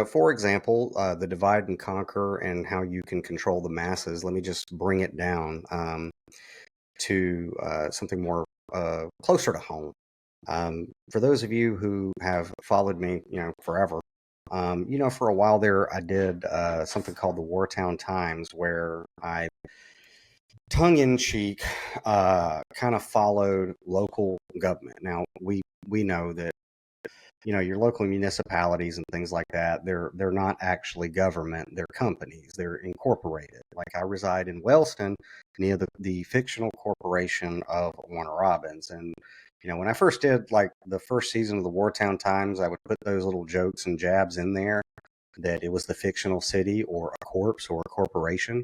for example, the divide and conquer and how you can control the masses. Let me just bring it down to something more closer to home. For those of you who have followed me, forever, for a while there, I did something called the Wartown Times, where I, tongue-in-cheek, kind of followed local government. Now, we know that your local municipalities and things like that, they're not actually government, they're companies, they're incorporated. Like I reside in Wellston near the fictional corporation of Warner Robins. And when I first did like the first season of the Wartown Times, I would put those little jokes and jabs in there that it was the fictional city or a corpse or a corporation.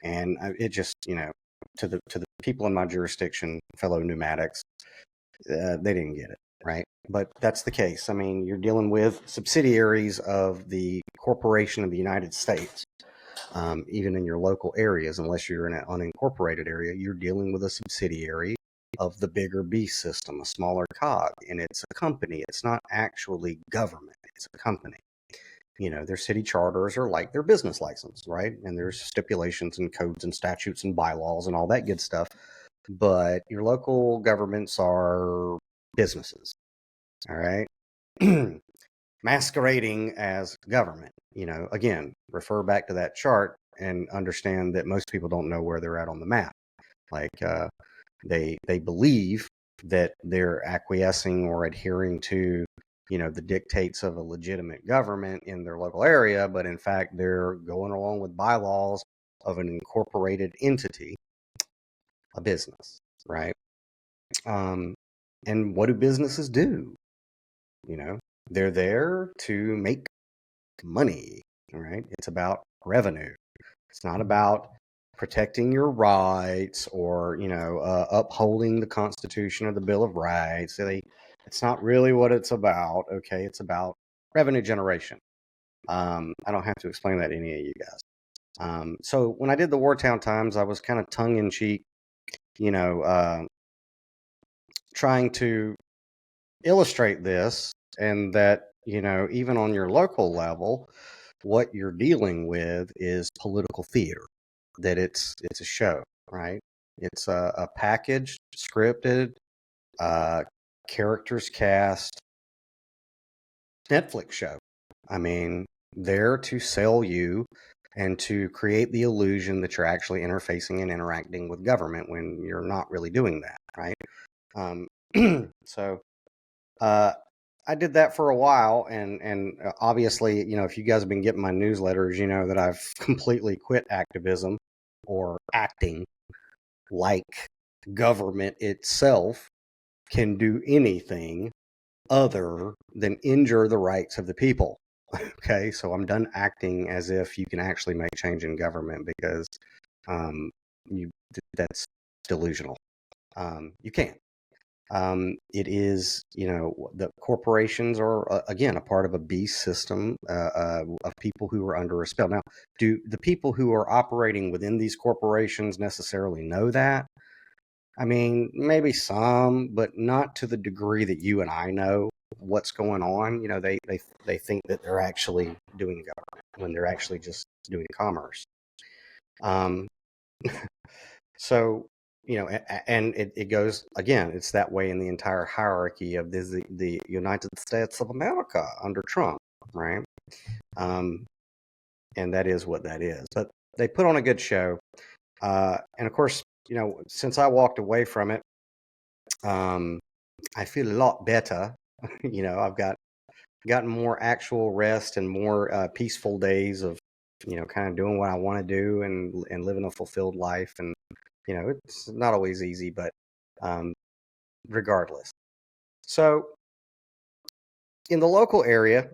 And it just, to the people in my jurisdiction, fellow pneumatics, they didn't get it. Right. But that's the case. I mean, you're dealing with subsidiaries of the corporation of the United States. Even in your local areas, unless you're in an unincorporated area, you're dealing with a subsidiary of the bigger beast system, a smaller cog. And it's a company. It's not actually government. It's a company. Their city charters are like their business license, right? And there's stipulations and codes and statutes and bylaws and all that good stuff. But your local governments are businesses, all right, masquerading as government. Again, refer back to that chart and understand that most people don't know where they're at on the map. Like they believe that they're acquiescing or adhering to the dictates of a legitimate government in their local area, but in fact they're going along with bylaws of an incorporated entity, a business, right? And what do businesses do? They're there to make money, right? It's about revenue. It's not about protecting your rights or, upholding the Constitution or the Bill of Rights. It's not really what it's about, okay? It's about revenue generation. I don't have to explain that to any of you guys. So when I did the Wartown Times, I was kind of tongue-in-cheek, trying to illustrate this, and that even on your local level, what you're dealing with is political theater, that it's a show, right? It's a packaged, scripted, characters cast Netflix show. I mean, there to sell you and to create the illusion that you're actually interfacing and interacting with government when you're not really doing that, right? So I did that for a while, and obviously, if you guys have been getting my newsletters, you know that I've completely quit activism or acting like government itself can do anything other than injure the rights of the people. Okay, so I'm done acting as if you can actually make change in government, because that's delusional. You can't. It is, the corporations are, again, a part of a beast system of people who are under a spell. Now, do the people who are operating within these corporations necessarily know that? I mean, maybe some, but not to the degree that you and I know what's going on. They think that they're actually doing government when they're actually just doing commerce. So, and it goes, again, it's that way in the entire hierarchy of the United States of America under Trump, right? And that is what that is. But they put on a good show. And of course, since I walked away from it, I feel a lot better. I've gotten more actual rest and more peaceful days of, kind of doing what I want to do and living a fulfilled life. And it's not always easy, but regardless. So in the local area,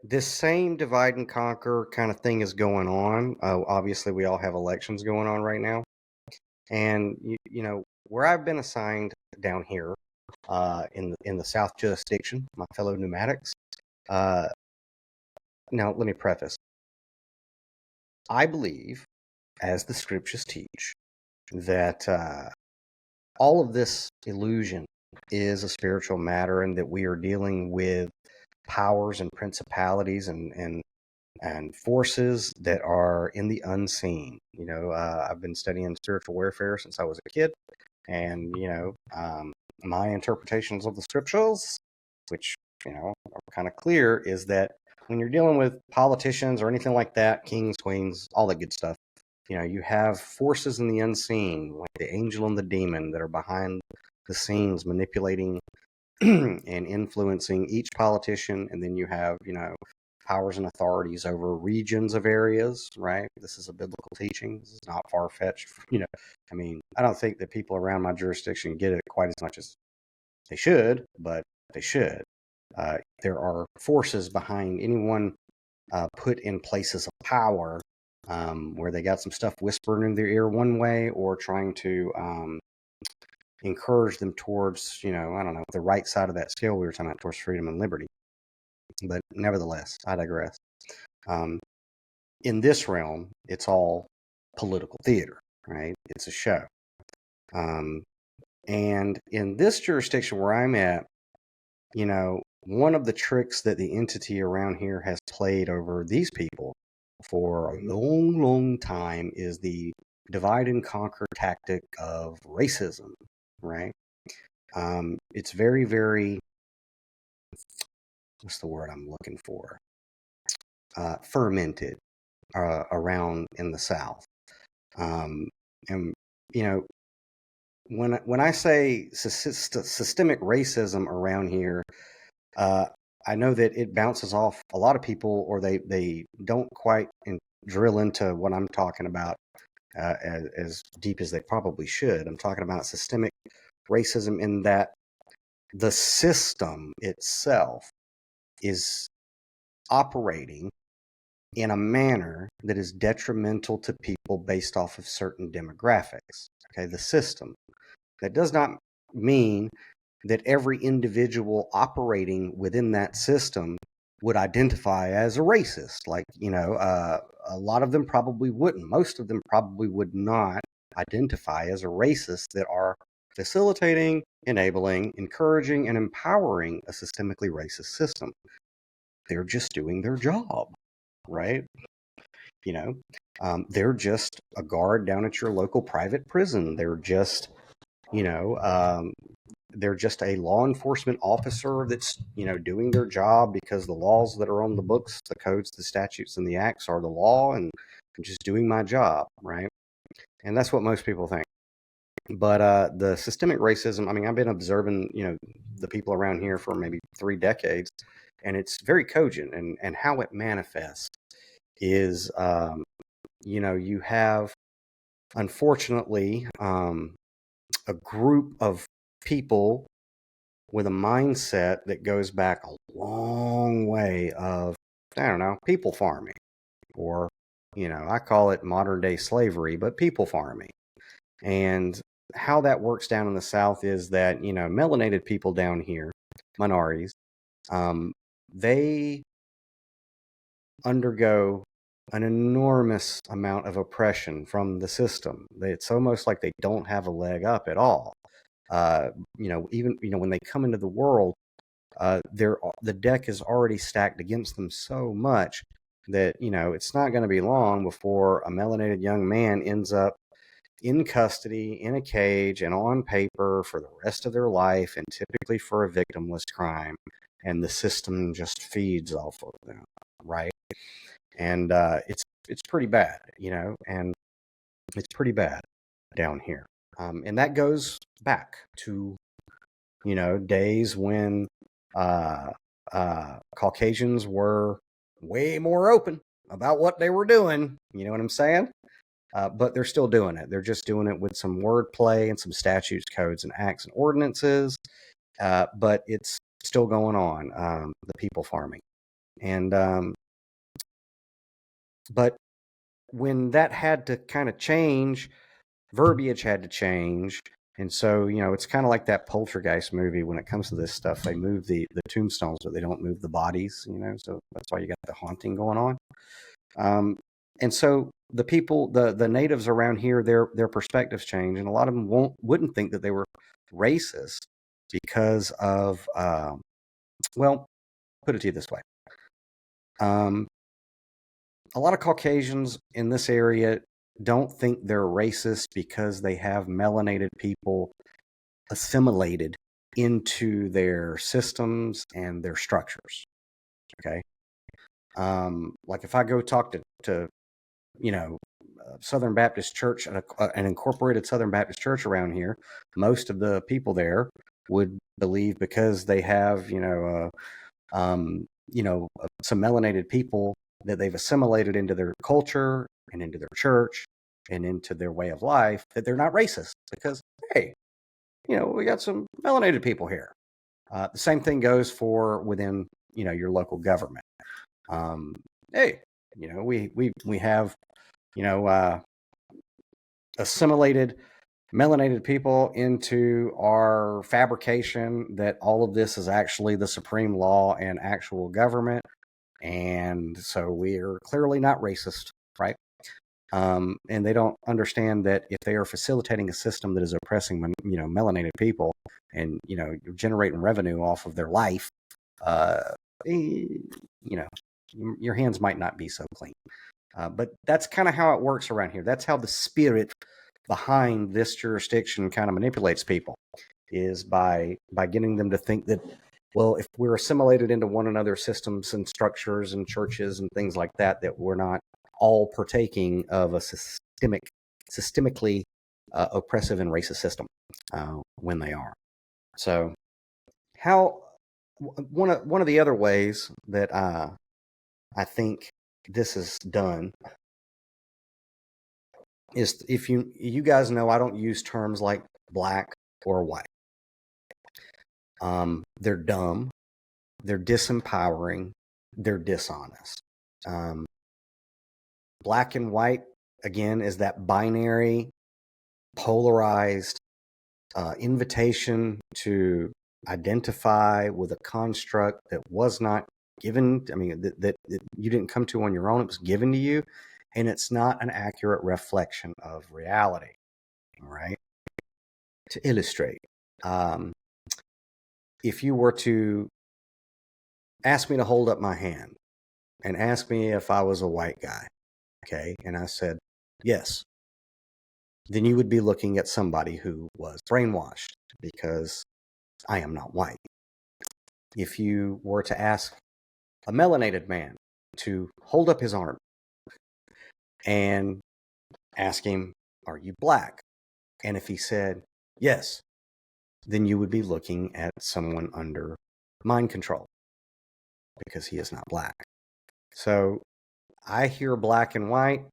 this same divide and conquer kind of thing is going on. Obviously, we all have elections going on right now. And, where I've been assigned down here in the South jurisdiction, my fellow pneumatics. Now, let me preface. I believe, as the scriptures teach, that all of this illusion is a spiritual matter, and that we are dealing with powers and principalities and forces that are in the unseen. I've been studying spiritual warfare since I was a kid, and my interpretations of the scriptures, which are kind of clear, is that when you're dealing with politicians or anything like that, kings, queens, all that good stuff, you have forces in the unseen, like the angel and the demon, that are behind the scenes manipulating and influencing each politician. And then you have, powers and authorities over regions of areas, right? This is a biblical teaching. This is not far-fetched. I don't think that people around my jurisdiction get it quite as much as they should, but they should. There are forces behind anyone put in places of power, where they got some stuff whispered in their ear one way, or trying to encourage them towards, I don't know, the right side of that scale we were talking about, towards freedom and liberty. But nevertheless, I digress. In this realm, it's all political theater, right? It's a show. And in this jurisdiction where I'm at, one of the tricks that the entity around here has played over these people for a long, long time is the divide and conquer tactic of racism, right? It's very, very, what's the word I'm looking for? Fermented around in the South. And, when I say systemic racism around here, I know that it bounces off a lot of people, or they don't quite drill into what I'm talking about as deep as they probably should. I'm talking about systemic racism in that the system itself is operating in a manner that is detrimental to people based off of certain demographics. Okay, the system. That does not mean that every individual operating within that system would identify as a racist. Like, a lot of them probably wouldn't. Most of them probably would not identify as a racist that are facilitating, enabling, encouraging, and empowering a systemically racist system. They're just doing their job, right? They're just a guard down at your local private prison. They're just, they're just a law enforcement officer that's, doing their job because the laws that are on the books, the codes, the statutes, and the acts are the law, and I'm just doing my job, right? And that's what most people think. But the systemic racism, I've been observing, the people around here for maybe 3 decades, and it's very cogent. And how it manifests is, you have, unfortunately, a group of people with a mindset that goes back a long way of, I don't know, people farming, or, I call it modern day slavery, but people farming. And how that works down in the South is that, melanated people down here, minorities, they undergo an enormous amount of oppression from the system. It's almost like they don't have a leg up at all. Even when they come into the world, the deck is already stacked against them so much that it's not going to be long before a melanated young man ends up in custody, in a cage, and on paper for the rest of their life, and typically for a victimless crime. And the system just feeds off of them, right? And it's pretty bad, and it's pretty bad down here. And that goes back to, days when Caucasians were way more open about what they were doing. You know what I'm saying? But they're still doing it. They're just doing it with some wordplay and some statutes, codes, and acts and ordinances. But it's still going on, the people farming. And but when that had to kind of change, verbiage had to change. And so, it's kind of like that Poltergeist movie. When it comes to this stuff, they move the tombstones, but they don't move the bodies, so that's why you got the haunting going on. And so the people, the natives around here, their perspectives change, and a lot of them wouldn't think that they were racist because of, well, put it to you this way. A lot of Caucasians in this area don't think they're racist because they have melanated people assimilated into their systems and their structures. Okay. Like if I go talk to Southern Baptist Church, an incorporated Southern Baptist church around here, most of the people there would believe because they have, some melanated people that they've assimilated into their culture and into their church and into their way of life, that they're not racist because, hey, we got some melanated people here. The same thing goes for within, your local government. Hey, we have, assimilated melanated people into our fabrication that all of this is actually the supreme law and actual government. And so we're clearly not racist, right? And they don't understand that if they are facilitating a system that is oppressing, melanated people and, generating revenue off of their life, your hands might not be so clean. But that's kind of how it works around here. That's how the spirit behind this jurisdiction kind of manipulates people, is by getting them to think that, well, if we're assimilated into one another's systems and structures and churches and things like that, that we're not all partaking of a systemically oppressive and racist system when they are. So one of the other ways that I think this is done is, if you guys know, I don't use terms like black or white. They're dumb, they're disempowering, they're dishonest. Black and white, again, is that binary, polarized invitation to identify with a construct that was not given. I mean, that you didn't come to on your own. It was given to you, and it's not an accurate reflection of reality. All right. To illustrate, if you were to ask me to hold up my hand and ask me if I was a white guy, okay, and I said yes, then you would be looking at somebody who was brainwashed, because I am not white. If you were to ask a melanated man to hold up his arm and ask him, are you black? And if he said yes, then you would be looking at someone under mind control, because he is not black. So I hear black and white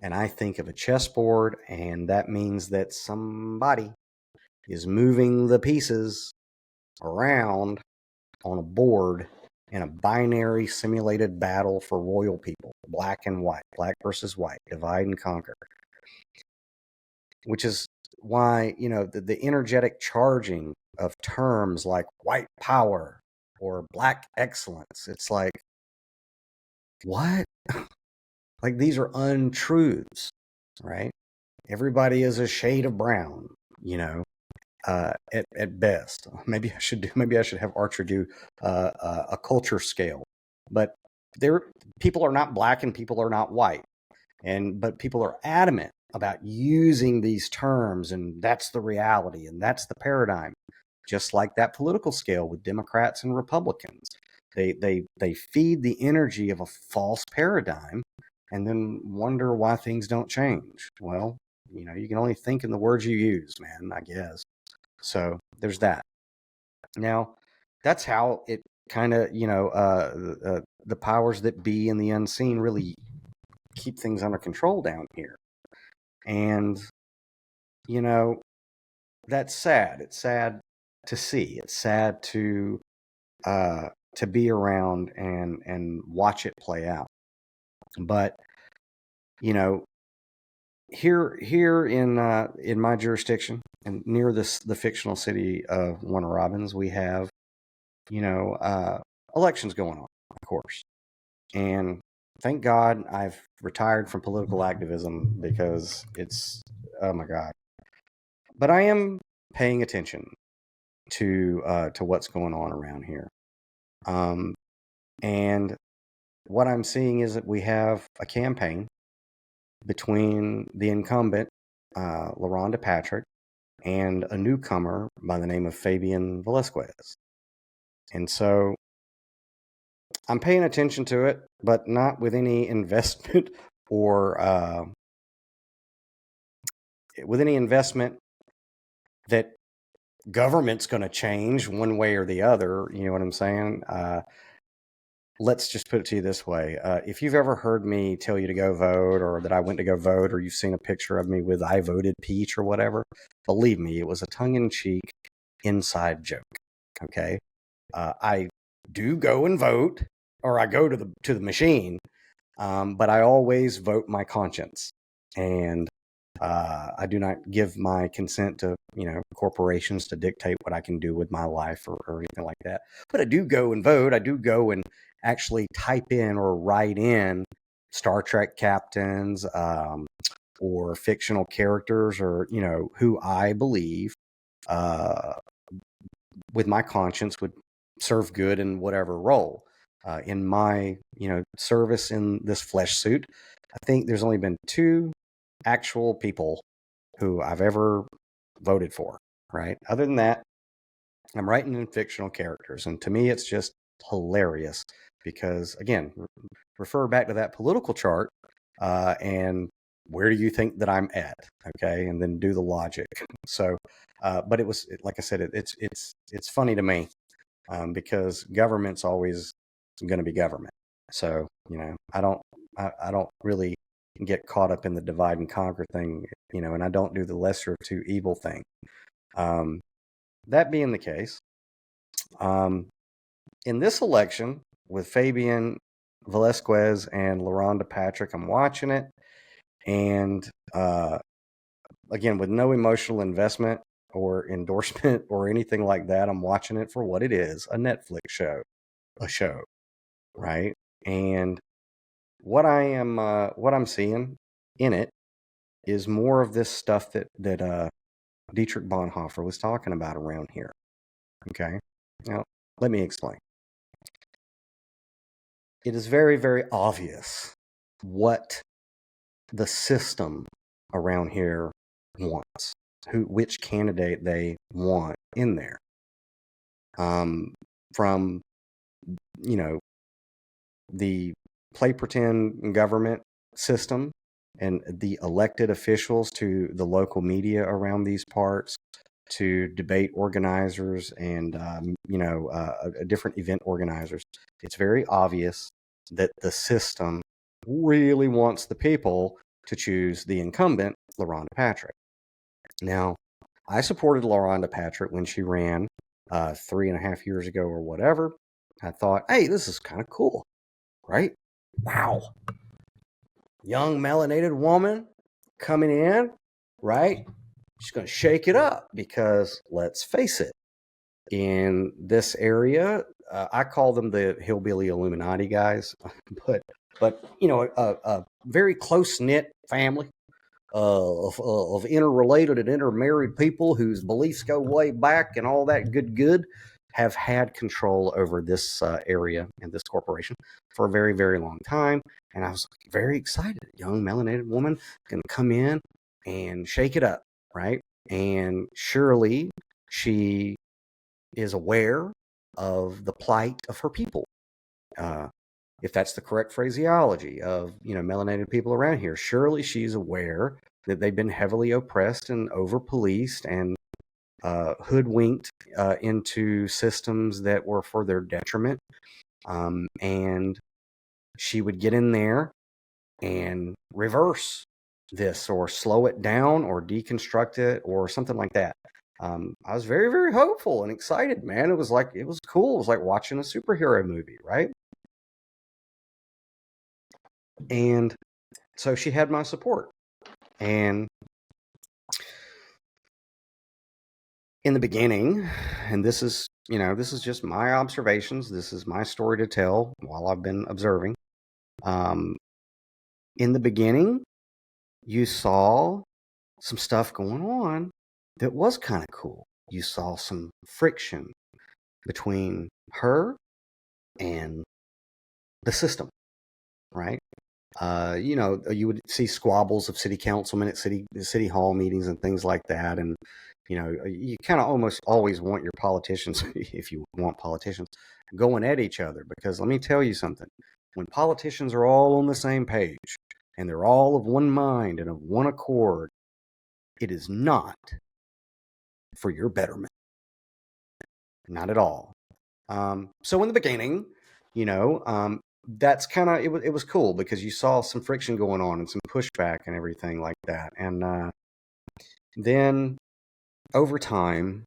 and I think of a chessboard, and that means that somebody is moving the pieces around on a board in a binary simulated battle for royal people, black and white, black versus white, divide and conquer. Which is why, the energetic charging of terms like white power or black excellence, it's like, what? Like, these are untruths, right? Everybody is a shade of brown, at best. Maybe I should have Archer do a culture scale, but people are not black and people are not white, but people are adamant about using these terms, and that's the reality and that's the paradigm. Just like that political scale with Democrats and Republicans, they feed the energy of a false paradigm and then wonder why things don't change. Well, you can only think in the words you use, man, I guess. So there's that. Now, that's how it kind of, the powers that be and the unseen really keep things under control down here. And, that's sad. It's sad to see. It's sad to be around and watch it play out. But, here in my jurisdiction and near the fictional city of Warner Robins, we have, elections going on, of course. And thank God I've retired from political activism, because it's, oh my God. But I am paying attention to what's going on around here. And what I'm seeing is that we have a campaign between the incumbent, LaRonda Patrick, and a newcomer by the name of Fabian Velasquez. And so I'm paying attention to it, but not with any investment or with any investment that government's going to change one way or the other. You know what I'm saying? Let's just put it to you this way. If you've ever heard me tell you to go vote, or that I went to go vote, or you've seen a picture of me with I voted Peach or whatever, believe me, it was a tongue-in-cheek inside joke. Okay? I do go and vote, or I go to the machine, but I always vote my conscience. And I do not give my consent to, corporations to dictate what I can do with my life or anything like that. But I do go and vote. I do go and actually type in or write in Star Trek captains or fictional characters, or, who I believe with my conscience would serve good in whatever role. In my, service in this flesh suit, I think there's only been 2 actual people who I've ever voted for, right? Other than that, I'm writing in fictional characters. And to me, it's just hilarious because, again, refer back to that political chart and where do you think that I'm at? Okay. And then do the logic. So, but it was, like I said, it's funny to me because government's always going to be government. So, I don't really get caught up in the divide and conquer thing, and I don't do the lesser of 2 evil thing. That being the case, in this election with Fabian Velasquez and LaRonda Patrick, I'm watching it, and again, with no emotional investment or endorsement or anything like that, I'm watching it for what it is, a Netflix show, right? And what I'm seeing in it is more of this stuff that Dietrich Bonhoeffer was talking about around here. Okay, now let me explain. It is very, very obvious what the system around here wants, which candidate they want in there. From the play pretend government system and the elected officials to the local media around these parts, to debate organizers and different event organizers. It's very obvious that the system really wants the people to choose the incumbent, LaRonda Patrick. Now, I supported LaRonda Patrick when she ran 3.5 years ago or whatever. I thought, hey, this is kind of cool, right? Wow. Young melanated woman coming in, right? She's going to shake it up because, let's face it, in this area, I call them the hillbilly Illuminati guys, but a very close-knit family of interrelated and intermarried people whose beliefs go way back and all that good have had control over this area and this corporation for a very, very long time. And I was very excited. A young melanated woman going to come in and shake it up, right? And surely she is aware of the plight of her people. If that's the correct phraseology of, melanated people around here, surely she's aware that they've been heavily oppressed and over-policed and hoodwinked into systems that were for their detriment. And she would get in there and reverse this or slow it down or deconstruct it or something like that. I was very, very hopeful and excited, man. It was cool. It was like watching a superhero movie, right? And so she had my support. And in the beginning, and this is just my observations, this is my story to tell while I've been observing. In the beginning, you saw some stuff going on that was kind of cool. You saw some friction between her and the system, right? You would see squabbles of city councilmen at city hall meetings and things like that. And, you kind of almost always want your politicians, if you want politicians, going at each other. Because let me tell you something, when politicians are all on the same page and they're all of one mind and of one accord, it is not for your betterment. Not at all. So in the beginning, that's kind of, it was cool because you saw some friction going on and some pushback and everything like that. And then over time,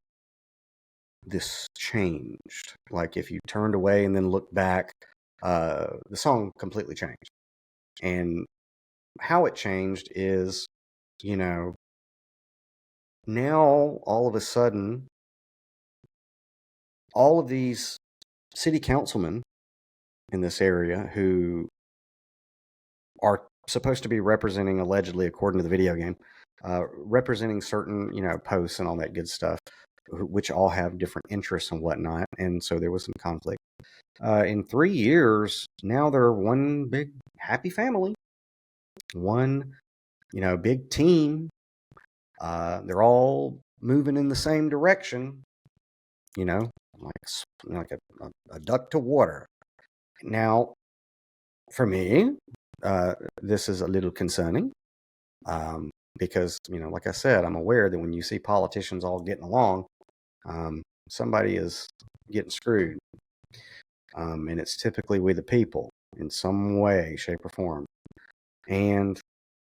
this changed. Like if you turned away and then looked back, the song completely changed. And how it changed is, now all of a sudden, all of these city councilmen in this area who are supposed to be representing, allegedly, according to the video game, representing certain, posts and all that good stuff, which all have different interests and whatnot. And so there was some conflict. In 3 years, now they're one big happy family, one, big team. They're all moving in the same direction, like a duck to water. Now, for me, this is a little concerning because, like I said, I'm aware that when you see politicians all getting along, somebody is getting screwed. And it's typically we the people in some way, shape, or form. And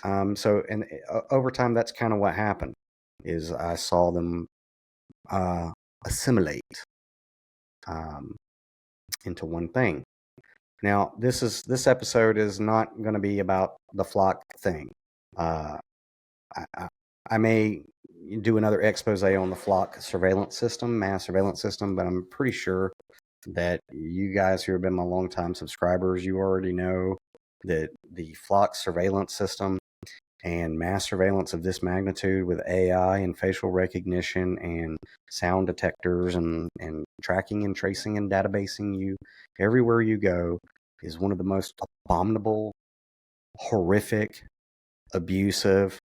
over time, that's kind of what happened, is I saw them assimilate into one thing. Now, this episode is not going to be about the flock thing. I may do another expose on the flock surveillance system, mass surveillance system, but I'm pretty sure that you guys who have been my longtime subscribers, you already know that the flock surveillance system and mass surveillance of this magnitude with AI and facial recognition and sound detectors and tracking and tracing and databasing you everywhere you go is one of the most abominable, horrific, abusive,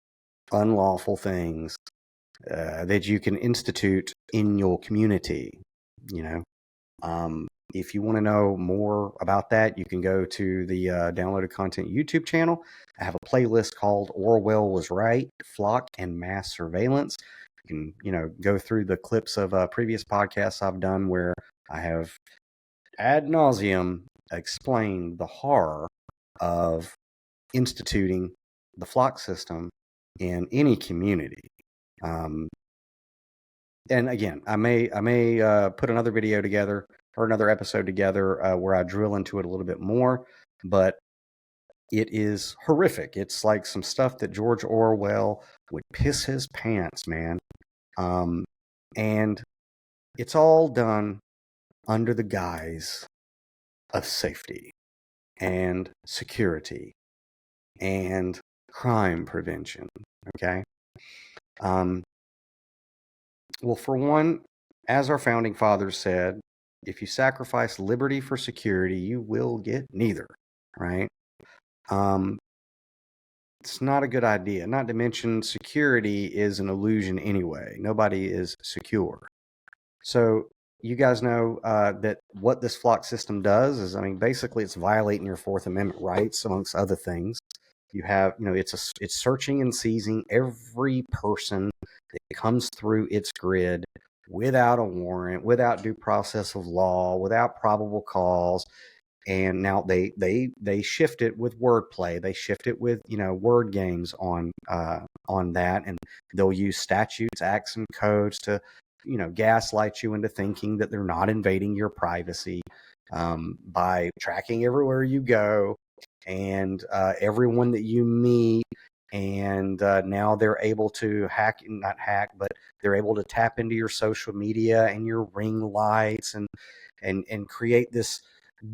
unlawful things that you can institute in your community. If you want to know more about that, you can go to the Downloaded Content YouTube channel. I have a playlist called Orwell Was Right, Flock and Mass Surveillance. You can, go through the clips of previous podcasts I've done where I have ad nauseum explained the horror of instituting the flock system in any community. And again, I may put another video together or another episode together where I drill into it a little bit more, but it is horrific. It's like some stuff that George Orwell would piss his pants, man. And it's all done under the guise of safety and security and crime prevention. Okay. Well, for one, as our founding fathers said, if you sacrifice liberty for security, you will get neither, right? It's not a good idea. Not to mention, security is an illusion anyway. Nobody is secure. So you guys know that what this flock system does is, basically it's violating your Fourth Amendment rights, amongst other things. You have, it's searching and seizing every person that comes through its grid without a warrant, without due process of law, without probable cause. And now they shift it with wordplay. They shift it with, word games on that, and they'll use statutes, acts, and codes to, gaslight you into thinking that they're not invading your privacy by tracking everywhere you go and everyone that you meet. And now they're able to not hack, but they're able to tap into your social media and your ring lights and create this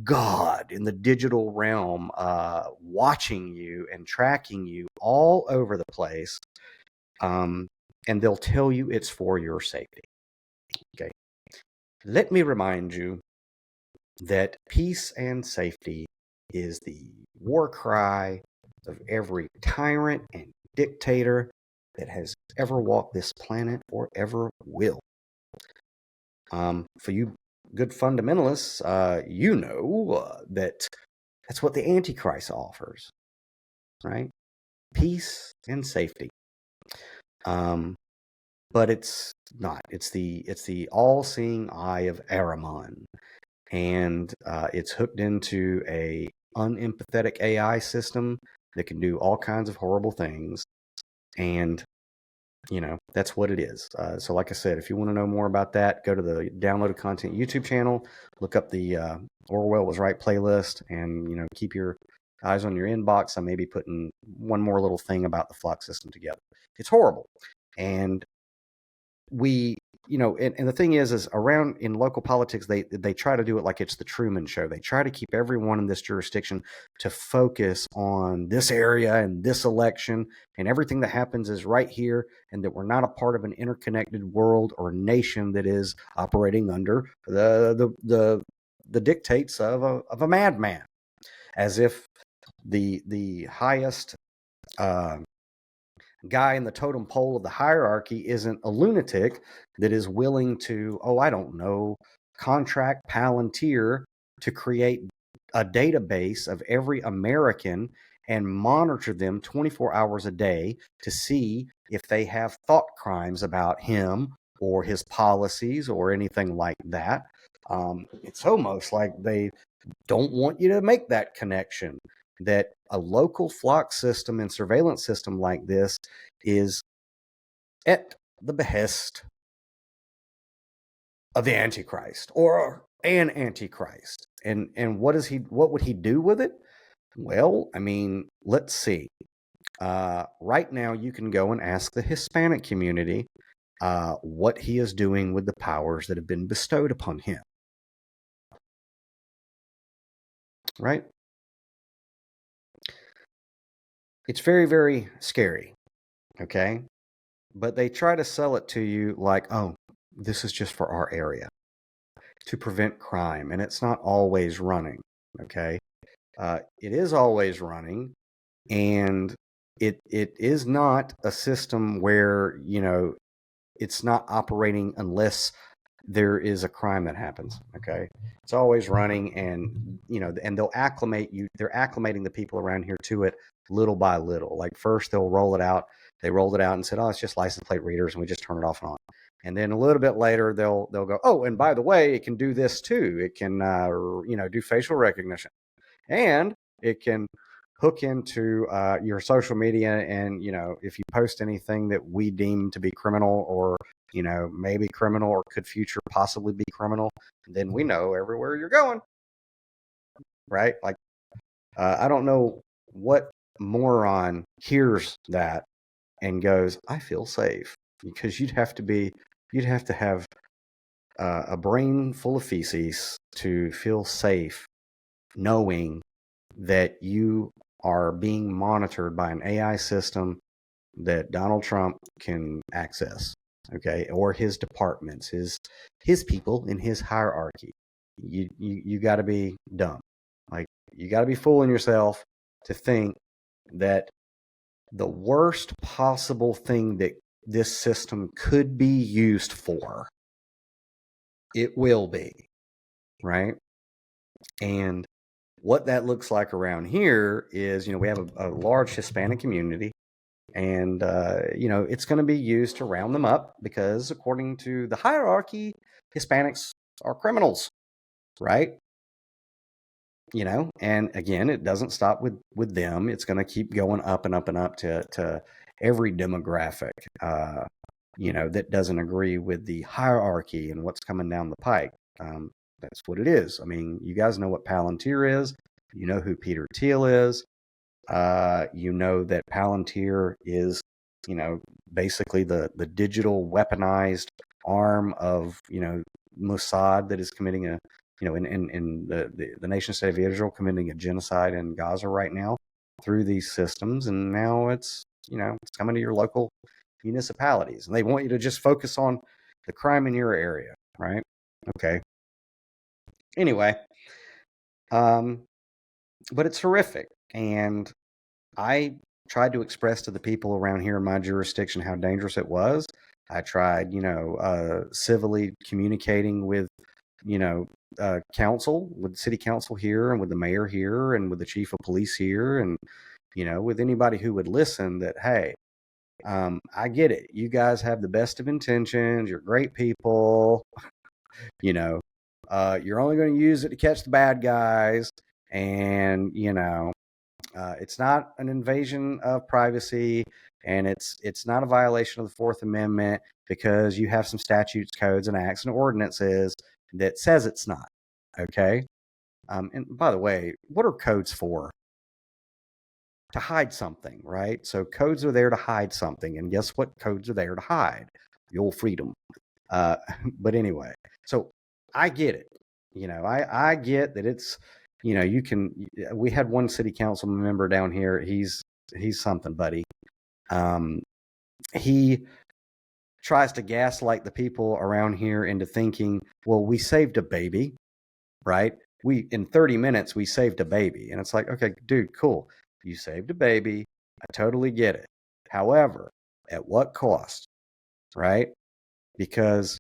God in the digital realm, watching you and tracking you all over the place. And they'll tell you it's for your safety. Okay. Let me remind you that peace and safety is the war cry of every tyrant and dictator that has ever walked this planet or ever will. For you good fundamentalists, you know that that's what the Antichrist offers, right? Peace and safety. But it's not. It's the all-seeing eye of Ahriman, and it's hooked into a unempathetic AI system that can do all kinds of horrible things, and that's what it is. So like I said, if you want to know more about that, go to the Downloaded Content YouTube channel, look up the Orwell Was Right playlist, and keep your eyes on your inbox. I may be putting one more little thing about the flock system together. It's horrible. And and the thing is around in local politics, they try to do it like it's the Truman Show. They try to keep everyone in this jurisdiction to focus on this area and this election, and everything that happens is right here, and that we're not a part of an interconnected world or nation that is operating under the dictates of a madman, as if the highest guy in the totem pole of the hierarchy isn't a lunatic that is willing to, I don't know, contract Palantir to create a database of every American and monitor them 24 hours a day to see if they have thought crimes about him or his policies or anything like that. It's almost like they don't want you to make that connection, that a local flock system and surveillance system like this is at the behest of the Antichrist or an Antichrist. And what would he do with it? Well, I mean, let's see. Right now, you can go and ask the Hispanic community what he is doing with the powers that have been bestowed upon him. Right? It's very, very scary. Okay? But they try to sell it to you like, this is just for our area to prevent crime. And it's not always running. Okay? It is always running. And it is not a system where, it's not operating unless there is a crime that happens. Okay. It's always running, and, and they'll acclimate you. They're acclimating the people around here to it little by little. Like first they'll roll it out. They rolled it out and said, it's just license plate readers, and we just turn it off and on. And then a little bit later, they'll go, and by the way, it can do this too. It can, do facial recognition, and it can hook into your social media. And, if you post anything that we deem to be criminal or, maybe criminal or could future possibly be criminal, then we know everywhere you're going. Right? Like, I don't know what moron hears that and goes, I feel safe, because you'd have to have a brain full of feces to feel safe knowing that you are being monitored by an AI system that Donald Trump can access, okay, or his departments, his people in his hierarchy. You got to be dumb. Like, you got to be fooling yourself to think that the worst possible thing that this system could be used for, it will be, right? And what that looks like around here is, we have a large Hispanic community, and, it's going to be used to round them up because according to the hierarchy, Hispanics are criminals, right? And again, it doesn't stop with them. It's going to keep going up and up and up to every demographic, that doesn't agree with the hierarchy and what's coming down the pike. That's what it is. I mean, you guys know what Palantir is. You know who Peter Thiel is. You know that Palantir is, basically the digital weaponized arm of, Mossad that is committing a, in the nation state of Israel, committing a genocide in Gaza right now through these systems. And now it's coming to your local municipalities, and they want you to just focus on the crime in your area, right? Okay. Anyway, But it's horrific. And I tried to express to the people around here in my jurisdiction how dangerous it was. I tried, civilly communicating with, council, with city council here and with the mayor here and with the chief of police here and, with anybody who would listen that, hey, I get it. You guys have the best of intentions. You're great people. You know, you're only going to use it to catch the bad guys. And, it's not an invasion of privacy, and it's not a violation of the Fourth Amendment because you have some statutes, codes, and acts and ordinances that says it's not. Okay. And by the way, what are codes for? To hide something, right? So codes are there to hide something, and guess what? Codes are there to hide your freedom. But anyway, so I get it. I get that it's, we had one city council member down here. He's something, buddy. He tries to gaslight the people around here into thinking, well, we saved a baby, right? In 30 minutes, we saved a baby. And it's like, okay, dude, cool. You saved a baby. I totally get it. However, at what cost, right? Because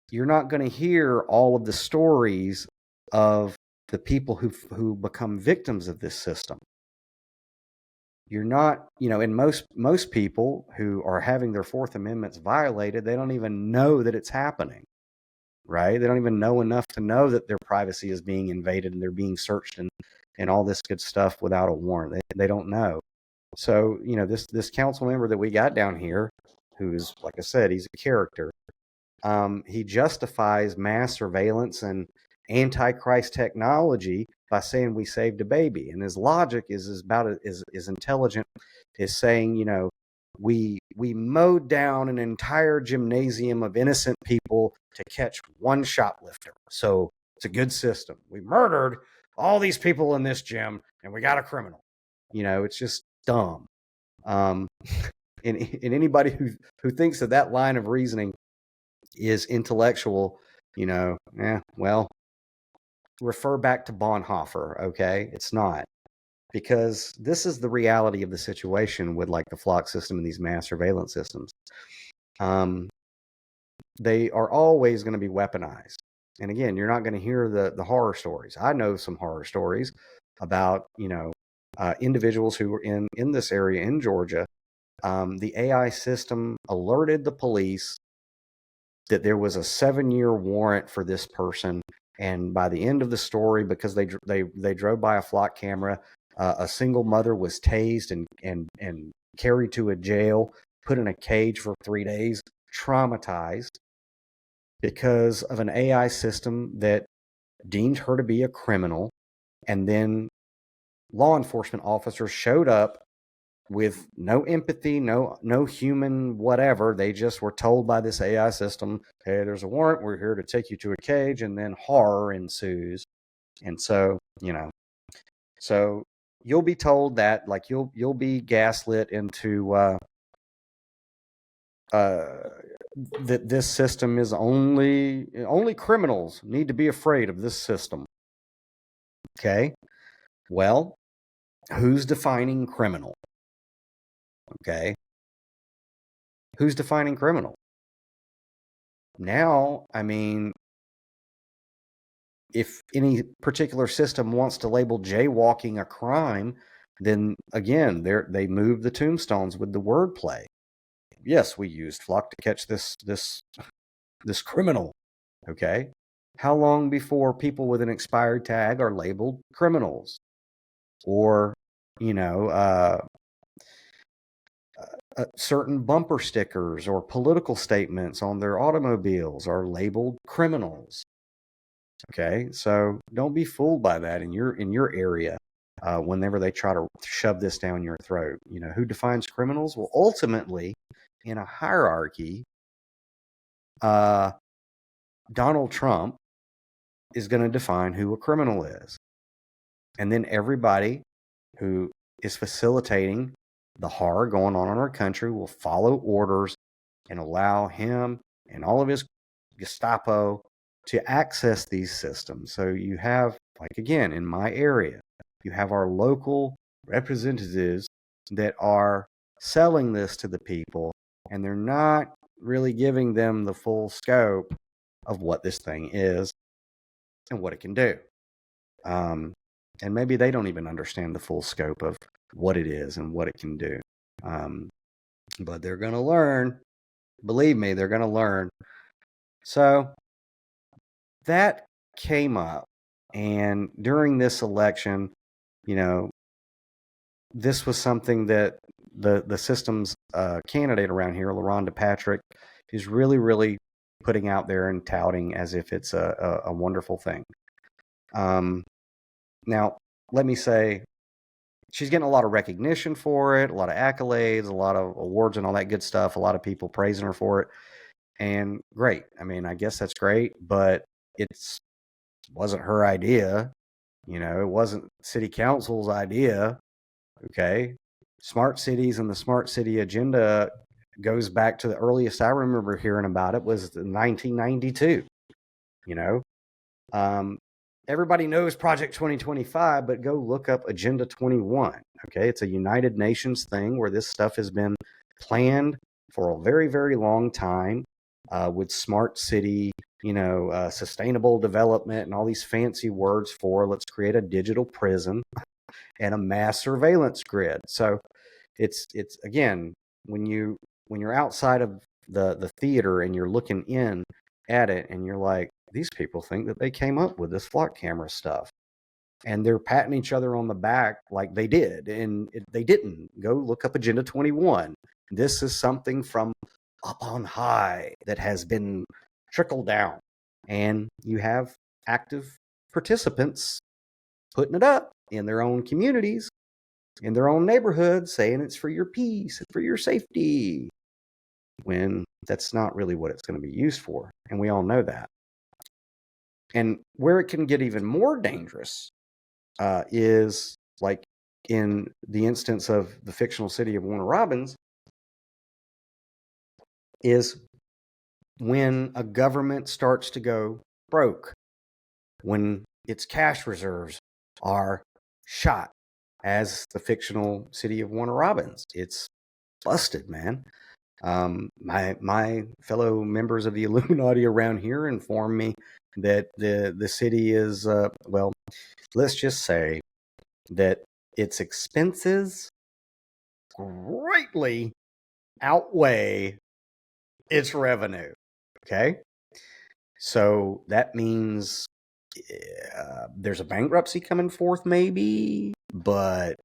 you're not going to hear all of the stories of the people who become victims of this system. You're not, and most people who are having their Fourth Amendments violated, they don't even know that it's happening, right? They don't even know enough to know that their privacy is being invaded and they're being searched and all this good stuff without a warrant. They don't know. So, this council member that we got down here, who's, like I said, he's a character. He justifies mass surveillance and antichrist technology by saying we saved a baby, and his logic is about as intelligent as saying, we mowed down an entire gymnasium of innocent people to catch one shoplifter, so it's a good system. We murdered all these people in this gym, and we got a criminal. It's just dumb. And anybody who thinks that line of reasoning is intellectual, well, refer back to Bonhoeffer, okay? It's not. Because this is the reality of the situation with like the flock system and these mass surveillance systems. They are always going to be weaponized. And again, you're not going to hear the horror stories. I know some horror stories about, individuals who were in this area in Georgia. The AI system alerted the police that there was a 7-year warrant for this person. And by the end of the story, because they drove by a flock camera, a single mother was tased and carried to a jail, put in a cage for 3 days, traumatized because of an AI system that deemed her to be a criminal. And then law enforcement officers showed up with no empathy, no human whatever. They just were told by this AI system, hey, there's a warrant, we're here to take you to a cage, and then horror ensues. And so, so you'll be told that, like, you'll be gaslit into that this system is only criminals need to be afraid of this system. Okay? Well, who's defining criminal? Okay? Who's defining criminal? Now, I mean, if any particular system wants to label jaywalking a crime, then again, they move the tombstones with the wordplay. Yes, we used flock to catch this criminal. Okay? How long before people with an expired tag are labeled criminals? Or, certain bumper stickers or political statements on their automobiles are labeled criminals. Okay, so don't be fooled by that in your area whenever they try to shove this down your throat. Who defines criminals? Well, ultimately, in a hierarchy, Donald Trump is going to define who a criminal is, and then everybody who is facilitating the horror going on in our country will follow orders and allow him and all of his Gestapo to access these systems. So you have like again, in my area, you have our local representatives that are selling this to the people, and they're not really giving them the full scope of what this thing is and what it can do. And maybe they don't even understand the full scope of what it is and what it can do. But they're going to learn. Believe me, they're going to learn. So that came up. And during this election, this was something that the system's candidate around here, LaRonda Patrick, is really, really putting out there and touting as if it's a wonderful thing. Now, let me say, she's getting a lot of recognition for it, a lot of accolades, a lot of awards and all that good stuff, a lot of people praising her for it. And great. I mean, I guess that's great, but it wasn't her idea. It wasn't city council's idea. Okay. Smart cities and the smart city agenda goes back to the earliest I remember hearing about it was 1992. Everybody knows Project 2025, but go look up Agenda 21. Okay. It's a United Nations thing where this stuff has been planned for a very, very long time, with smart city, sustainable development and all these fancy words for let's create a digital prison and a mass surveillance grid. So it's again, when you're outside of the theater and you're looking in at it and you're like, these people think that they came up with this flock camera stuff, and they're patting each other on the back like they did, and they didn't. Go look up Agenda 21. This is something from up on high that has been trickled down, and you have active participants putting it up in their own communities, in their own neighborhoods, saying it's for your peace and for your safety, when that's not really what it's going to be used for, and we all know that. And where it can get even more dangerous is like in the instance of the fictional city of Warner Robins, is when a government starts to go broke, when its cash reserves are shot, as the fictional city of Warner Robins. It's busted, man. My fellow members of the Illuminati around here inform me that the city is, well, let's just say that its expenses greatly outweigh its revenue. Okay. So that means there's a bankruptcy coming forth, maybe, but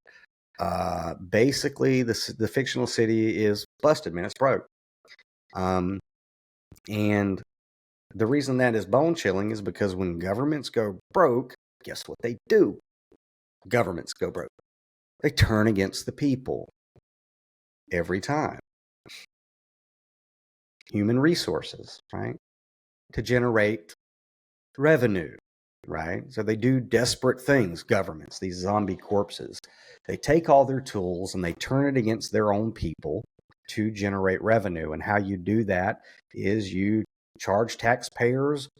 basically the fictional city is busted, man. It's broke. And the reason that is bone chilling is because when governments go broke, guess what they do? Governments go broke. They turn against the people every time. Human resources, right? To generate revenue, right? So they do desperate things, governments, these zombie corpses. They take all their tools and they turn it against their own people to generate revenue. And how you do that is you charge taxpayers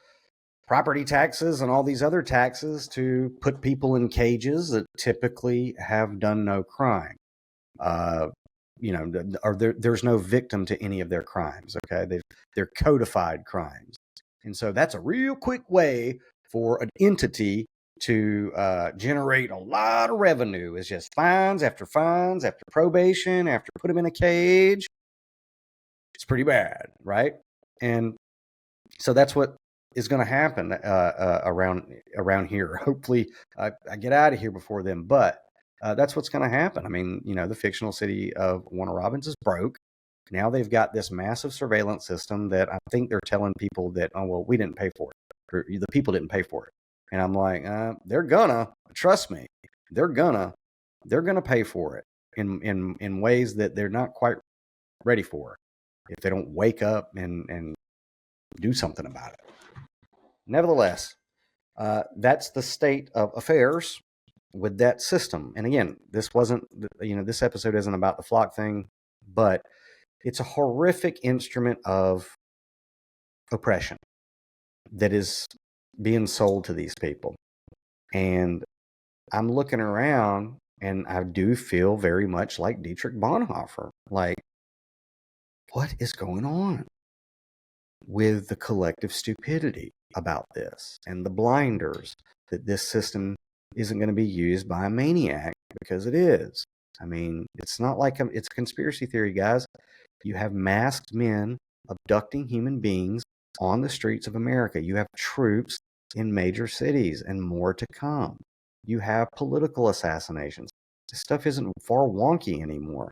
property taxes and all these other taxes to put people in cages that typically have done no crime. Or there's no victim to any of their crimes. Okay, they're codified crimes, and so that's a real quick way for an entity to generate a lot of revenue. Is just fines after probation, after put them in a cage. It's pretty bad, right? And so that's what is going to happen around here. Hopefully, I get out of here before then, but that's what's going to happen. I mean, the fictional city of Warner Robins is broke. Now they've got this massive surveillance system that I think they're telling people that, oh, well, we didn't pay for it, or the people didn't pay for it. And I'm like, they're gonna, trust me, they're gonna pay for it in ways that they're not quite ready for if they don't wake up and do something about it. Nevertheless, that's the state of affairs with that system. And again, this episode isn't about the flock thing, but it's a horrific instrument of oppression that is being sold to these people. And I'm looking around and I do feel very much like Dietrich Bonhoeffer. Like, what is going on with the collective stupidity about this and the blinders that this system isn't going to be used by a maniac, because it is. I mean, it's not like it's a conspiracy theory, guys. You have masked men abducting human beings on the streets of America. You have troops in major cities and more to come. You have political assassinations. This stuff isn't far wonky anymore.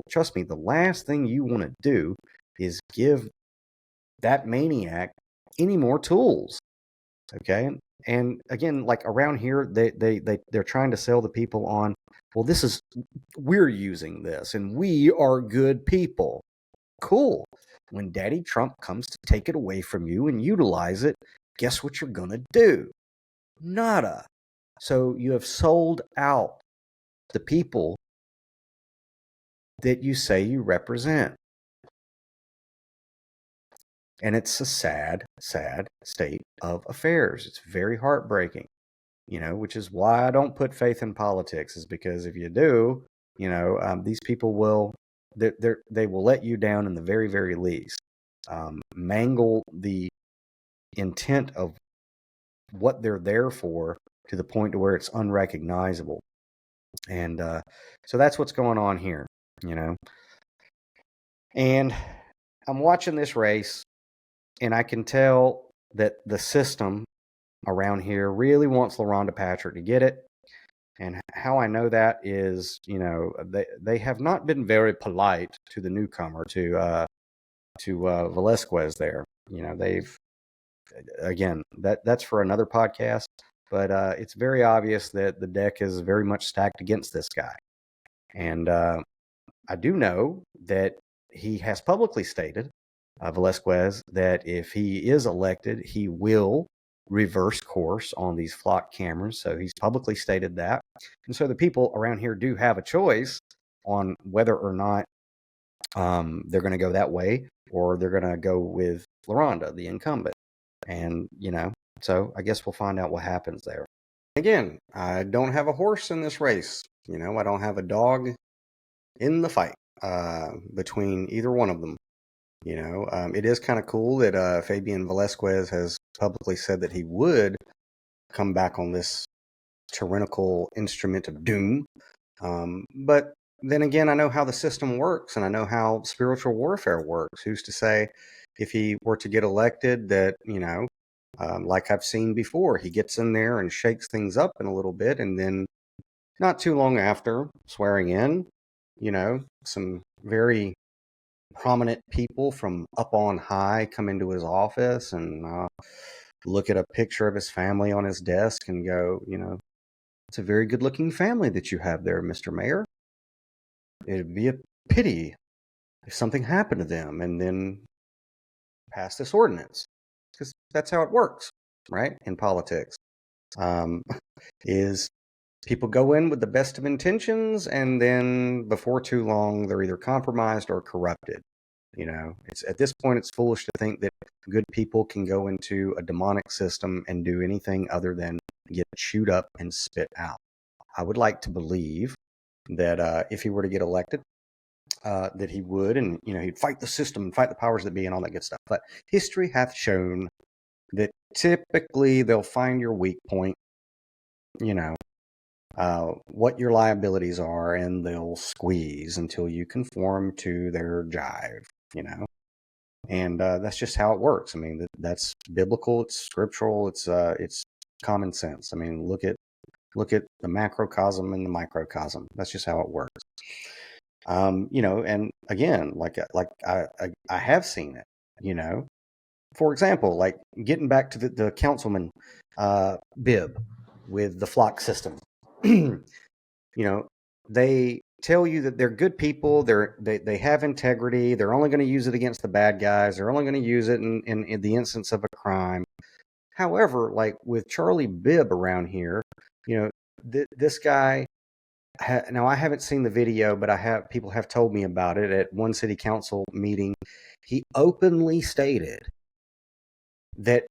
Trust me, the last thing you want to do is give that maniac any more tools. Okay. And again, like around here, they're trying to sell the people on, well, we're using this and we are good people. Cool. When Daddy Trump comes to take it away from you and utilize it, guess what you're going to do? Nada. So you have sold out the people that you say you represent. And it's a sad, sad state of affairs. It's very heartbreaking, which is why I don't put faith in politics, is because if you do, these people they will let you down in the very, very least. Mangle the intent of what they're there for to the point to where it's unrecognizable. And so that's what's going on here, And I'm watching this race, and I can tell that the system around here really wants LaRhonda Patrick to get it. And how I know that is, they have not been very polite to the newcomer, to Velasquez there. They've, again, that's for another podcast, but it's very obvious that the deck is very much stacked against this guy. And I do know that he has publicly stated, Velasquez, that if he is elected, he will reverse course on these flock cameras. So he's publicly stated that. And so the people around here do have a choice on whether or not they're going to go that way, or they're going to go with LaRhonda, the incumbent. And, so I guess we'll find out what happens there. Again, I don't have a horse in this race. I don't have a dog in the fight between either one of them. It is kind of cool that Fabian Velasquez has publicly said that he would come back on this tyrannical instrument of doom. But then again, I know how the system works, and I know how spiritual warfare works. Who's to say if he were to get elected that, like I've seen before, he gets in there and shakes things up in a little bit, and then not too long after swearing in, some very prominent people from up on high come into his office and look at a picture of his family on his desk and go, it's a very good looking family that you have there, Mr. Mayor. It'd be a pity if something happened to them, and then pass this ordinance, because that's how it works, right? In politics, is people go in with the best of intentions, and then before too long, they're either compromised or corrupted. It's at this point, it's foolish to think that good people can go into a demonic system and do anything other than get chewed up and spit out. I would like to believe that if he were to get elected, that he would, and he'd fight the system, fight the powers that be, and all that good stuff. But history hath shown that typically they'll find your weak point, what your liabilities are, and they'll squeeze until you conform to their jive, and that's just how it works. I mean, that's biblical, it's scriptural, it's common sense. I mean, look at the macrocosm and the microcosm. That's just how it works. And again, like I have seen it, for example, like getting back to the councilman, Bibb, with the flock system. They tell you that they're good people. They have integrity. They're only going to use it against the bad guys. They're only going to use it in the instance of a crime. However, like with Charlie Bibb around here, this guy, now I haven't seen the video, but people have told me about it at one city council meeting. He openly stated that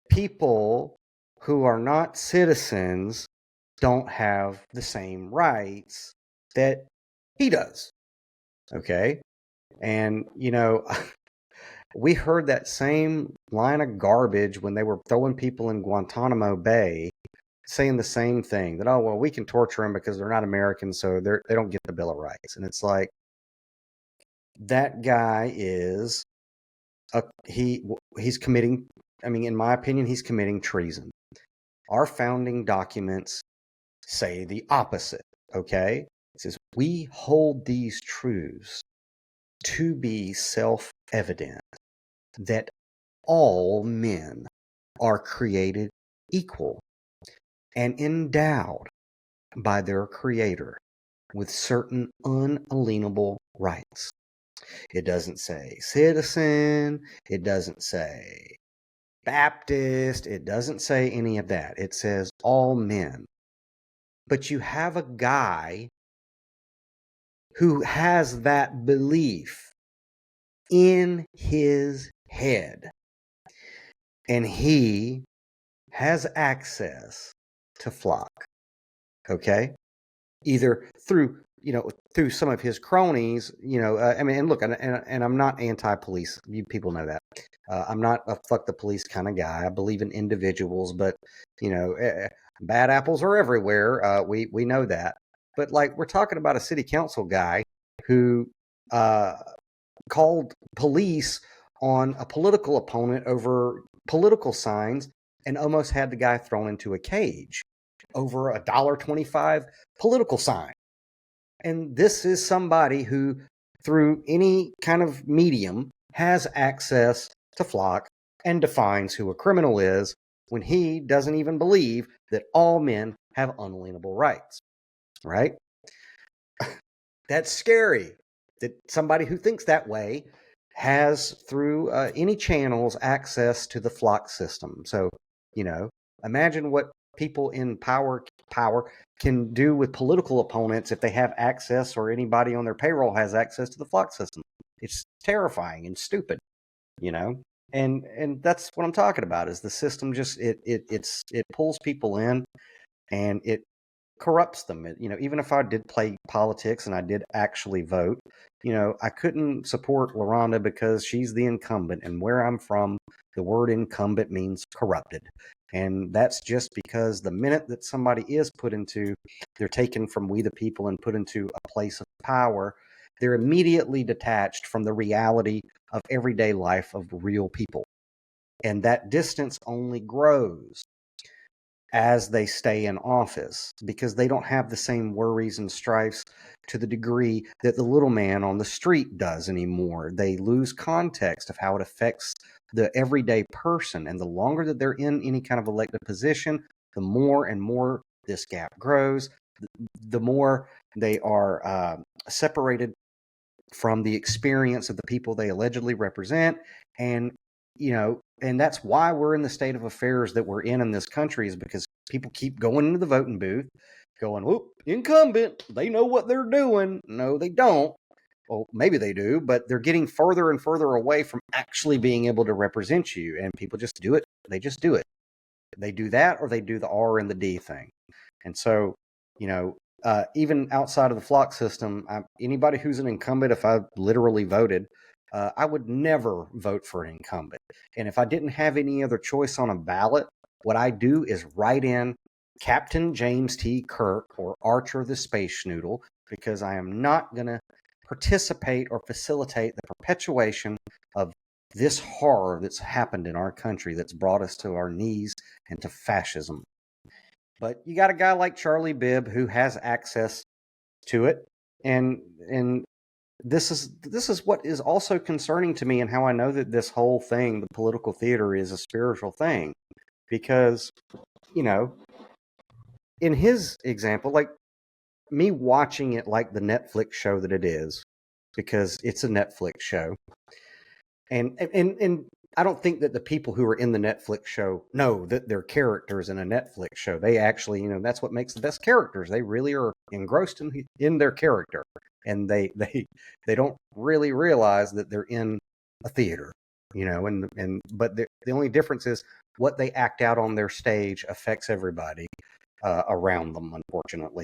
people who are not citizens don't have the same rights that he does. Okay. And, we heard that same line of garbage when they were throwing people in Guantanamo Bay, saying the same thing that, oh, well, we can torture them because they're not Americans, so they don't get the Bill of Rights. And it's like, that guy is he's committing, I mean, in my opinion, he's committing treason. Our founding documents say the opposite. Okay. It says we hold these truths to be self-evident, that all men are created equal and endowed by their Creator with certain unalienable rights. It doesn't say citizen, it doesn't say Baptist, it doesn't say any of that. It says all men. But you have a guy who has that belief in his head, and he has access to flock. Okay, either through through some of his cronies. I mean, and look, and I'm not anti-police. You people know that. I'm not a fuck the police kind of guy. I believe in individuals, but bad apples are everywhere. We know that. But like, we're talking about a city council guy who called police on a political opponent over political signs and almost had the guy thrown into a cage over a $1.25 political sign. And this is somebody who, through any kind of medium, has access to flock and defines who a criminal is when he doesn't even believe that all men have unalienable rights. Right? That's scary. That somebody who thinks that way has, through any channels, access to the flock system. So, imagine what people in power can do with political opponents if they have access, or anybody on their payroll has access to the flock system. It's terrifying and stupid, and that's what I'm talking about. Is the system just it pulls people in, and it corrupts them. Even if I did play politics and I did actually vote, I couldn't support LaRonda because she's the incumbent, and where I'm from, the word incumbent means corrupted. And that's just because the minute that somebody is they're taken from we the people and put into a place of power, they're immediately detached from the reality of everyday life of real people. And that distance only grows as they stay in office, because they don't have the same worries and strifes to the degree that the little man on the street does anymore. They lose context of how it affects the everyday person. And the longer that they're in any kind of elected position, the more and more this gap grows, the more they are separated from the experience of the people they allegedly represent. And and that's why we're in the state of affairs that we're in this country, is because people keep going into the voting booth going, whoop, incumbent, they know what they're doing. No, they don't. Well, maybe they do, but they're getting further and further away from actually being able to represent you. And people just do it. They just do it. They do that, or they do the R and the D thing. And so, even outside of the flock system, anybody who's an incumbent, if I literally voted, I would never vote for an incumbent. And if I didn't have any other choice on a ballot, what I do is write in Captain James T. Kirk or Archer the Space Schnoodle, because I am not going to participate or facilitate the perpetuation of this horror that's happened in our country, that's brought us to our knees and to fascism. But you got a guy like Charlie Bibb who has access to it, and this is what is also concerning to me, and how I know that this whole thing, the political theater, is a spiritual thing. Because, in his example, like me watching it like the Netflix show that it is, because it's a Netflix show, and I don't think that the people who are in the Netflix show know that they're characters in a Netflix show. They actually, that's what makes the best characters. They really are engrossed in their character, and they don't really realize that they're in a theater, but the only difference is what they act out on their stage affects everybody around them, unfortunately.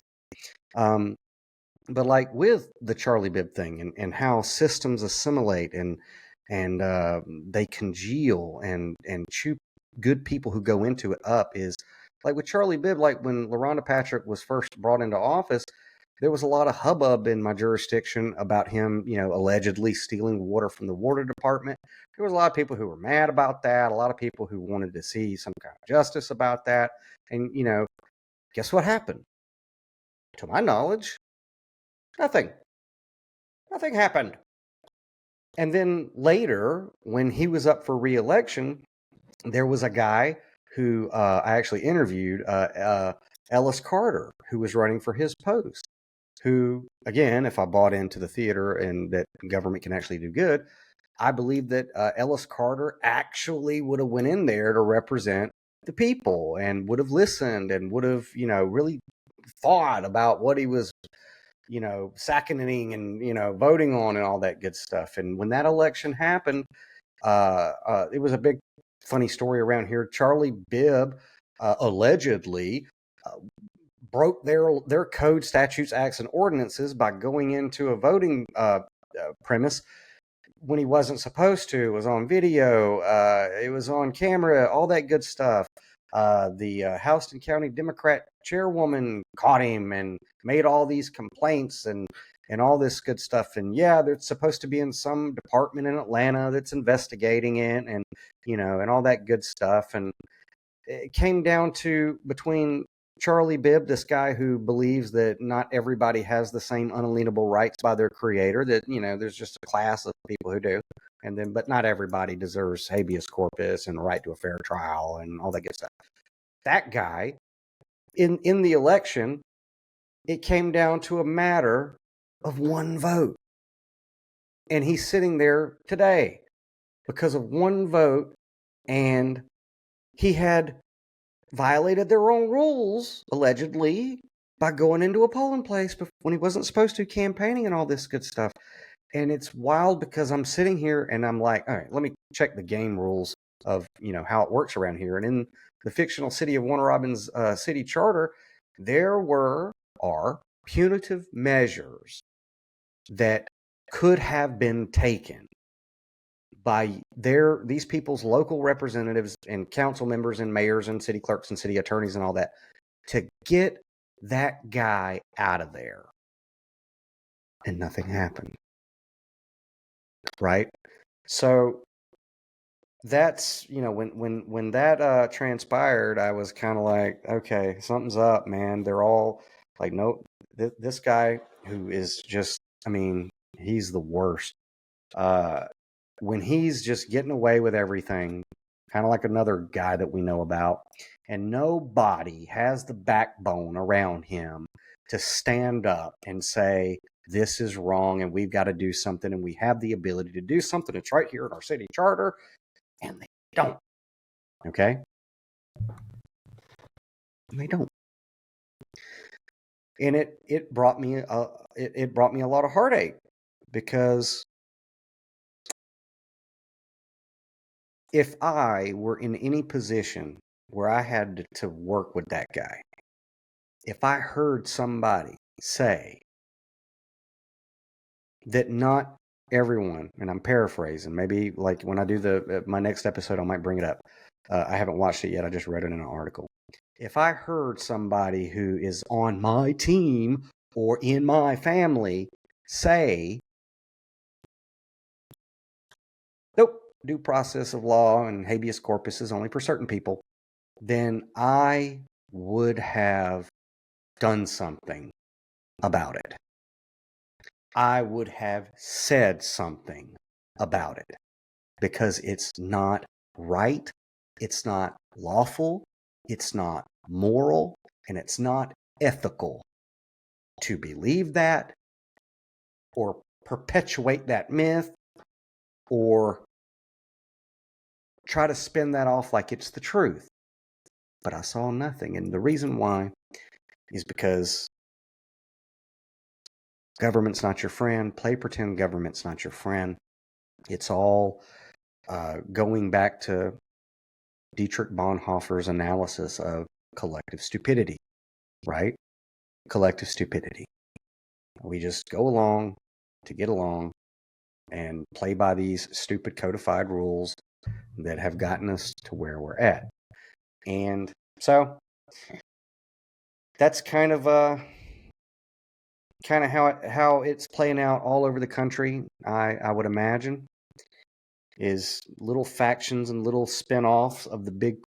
But like with the Charlie Bib thing and how systems assimilate and they congeal and chew good people who go into it up is like with Charlie Bibb. Like when LaRonda Patrick was first brought into office, there was a lot of hubbub in my jurisdiction about him, allegedly stealing water from the water department. There was a lot of people who were mad about that. A lot of people who wanted to see some kind of justice about that. And guess what happened? To my knowledge, nothing. Nothing happened. And then later, when he was up for re-election, there was a guy who I actually interviewed, Ellis Carter, who was running for his post, who, again, if I bought into the theater and that government can actually do good, I believe that Ellis Carter actually would have went in there to represent the people and would have listened and would have, really thought about what he was sacking and, voting on and all that good stuff. And when that election happened, it was a big funny story around here. Charlie Bibb allegedly broke their code, statutes, acts, and ordinances by going into a voting premise when he wasn't supposed to. It was on video. It was on camera, all that good stuff. The Houston County Democrat chairwoman caught him and made all these complaints and all this good stuff. And yeah, they're supposed to be in some department in Atlanta that's investigating it and, and all that good stuff. And it came down to between Charlie Bibb, this guy who believes that not everybody has the same unalienable rights by their creator, that, there's just a class of people who do. And then, but not everybody deserves habeas corpus and the right to a fair trial and all that good stuff. That guy, in the election, it came down to a matter of one vote. And he's sitting there today because of one vote, and he had violated their own rules, allegedly, by going into a polling place when he wasn't supposed to, campaigning and all this good stuff. And it's wild because I'm sitting here and I'm like, all right, let me check the game rules of, how it works around here. And in the fictional city of Warner Robins city charter, there are punitive measures that could have been taken by these people's local representatives and council members and mayors and city clerks and city attorneys and all that to get that guy out of there. And nothing happened. Right? So that's, when that transpired, I was kind of like, okay, something's up, man. They're all like, no, this guy who is just, he's the worst. When he's just getting away with everything, kind of like another guy that we know about, and nobody has the backbone around him to stand up and say, this is wrong and we've got to do something and we have the ability to do something. It's right here in our city charter, and they don't. Okay? They don't. And it brought me it brought me a lot of heartache, because if I were in any position where I had to work with that guy, if I heard somebody say that not everyone, and I'm paraphrasing, maybe like when I do my next episode, I might bring it up. I haven't watched it yet. I just read it in an article. If I heard somebody who is on my team or in my family say, nope, due process of law and habeas corpus is only for certain people, then I would have done something about it. I would have said something about it, because it's not right, it's not lawful, it's not moral, and it's not ethical to believe that or perpetuate that myth or try to spin that off like it's the truth. But I saw nothing. And the reason why is because government's not your friend. Play pretend government's not your friend. It's all going back to Dietrich Bonhoeffer's analysis of collective stupidity, right? Collective stupidity. We just go along to get along and play by these stupid codified rules that have gotten us to where we're at. And so that's kind of how it's playing out all over the country. I would imagine is little factions and little spin-offs of the big,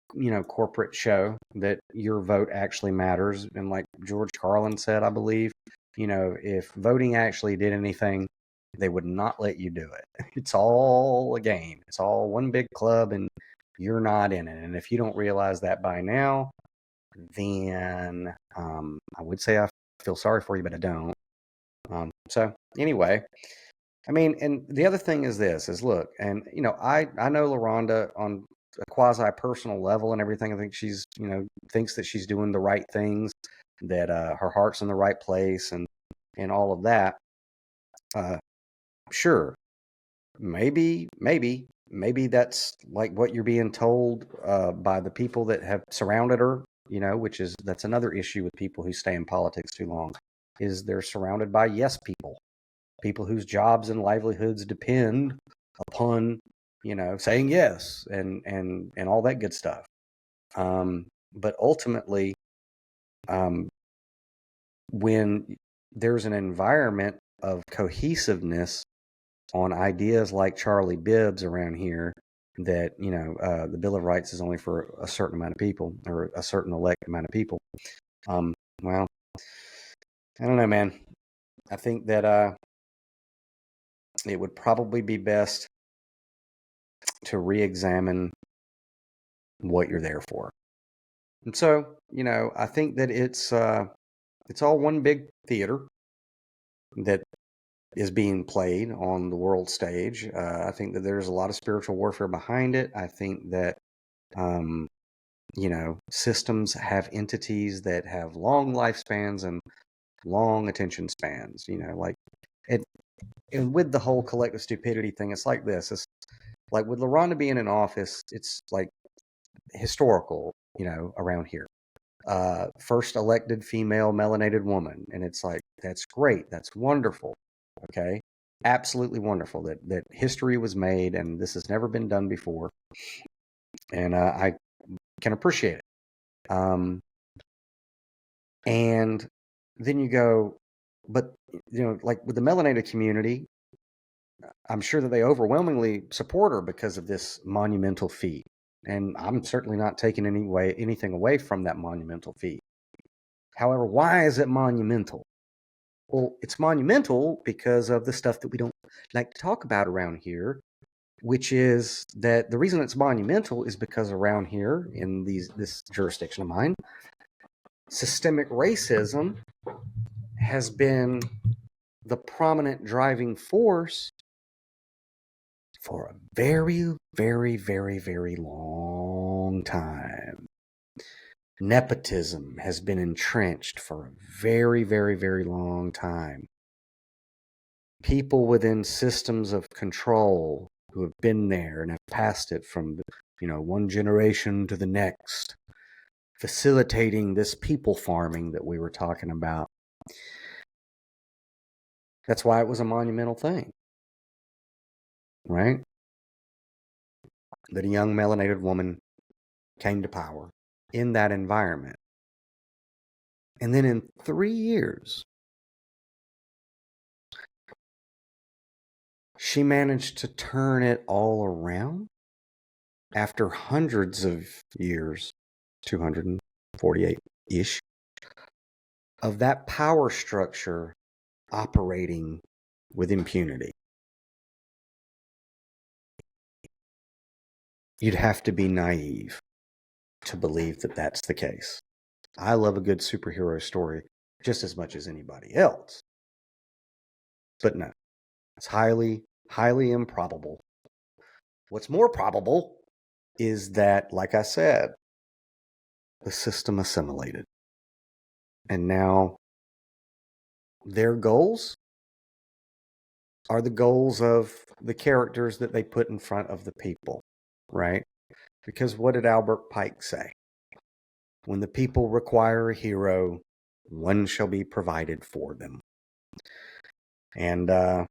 corporate show that your vote actually matters. And like George Carlin said, I believe, if voting actually did anything, they would not let you do it. It's all a game. It's all one big club and you're not in it. And if you don't realize that by now, then I would say I feel sorry for you, but I don't. So anyway, I mean, and the other thing is this is look, and I know LaRonda on a quasi personal level and everything. I think she's, thinks that she's doing the right things, that her heart's in the right place and all of that. Sure, maybe that's like what you're being told by the people that have surrounded her, that's another issue with people who stay in politics too long, is they're surrounded by yes people whose jobs and livelihoods depend upon, saying yes and all that good stuff. But ultimately, when there's an environment of cohesiveness on ideas like Charlie Bibbs around here, that, the Bill of Rights is only for a certain amount of people or a certain elect amount of people. Well, I don't know, man. I think that it would probably be best to re-examine what you're there for. And so, I think that it's all one big theater that is being played on the world stage. I think that there's a lot of spiritual warfare behind it. I think that, systems have entities that have long lifespans and long attention spans, like it. And with the whole collective stupidity thing, it's like this. It's like with LaRonda being in office, it's like historical, around here. First elected female melanated woman. And it's like, that's great. That's wonderful. Okay. Absolutely wonderful that history was made and this has never been done before. And I can appreciate it. And then you go, but, like with the melanated community, I'm sure that they overwhelmingly support her because of this monumental feat. And I'm certainly not taking anything away from that monumental feat. However, why is it monumental? Well, it's monumental because of the stuff that we don't like to talk about around here, which is that the reason it's monumental is because around here in this jurisdiction of mine, systemic racism has been the prominent driving force for a very, very, very, very long time. Nepotism has been entrenched for a very, very, very long time. People within systems of control who have been there and have passed it from, one generation to the next, facilitating this people farming that we were talking about. That's why it was a monumental thing, right? That a young melanated woman came to power in that environment. And then in 3 years, she managed to turn it all around after hundreds of years, 248-ish, of that power structure operating with impunity. You'd have to be naive to believe that that's the case. I love a good superhero story just as much as anybody else. But no, it's highly, highly improbable. What's more probable is that, like I said, the system assimilated. And now their goals are the goals of the characters that they put in front of the people, right? Because what did Albert Pike say? When the people require a hero, one shall be provided for them. And, I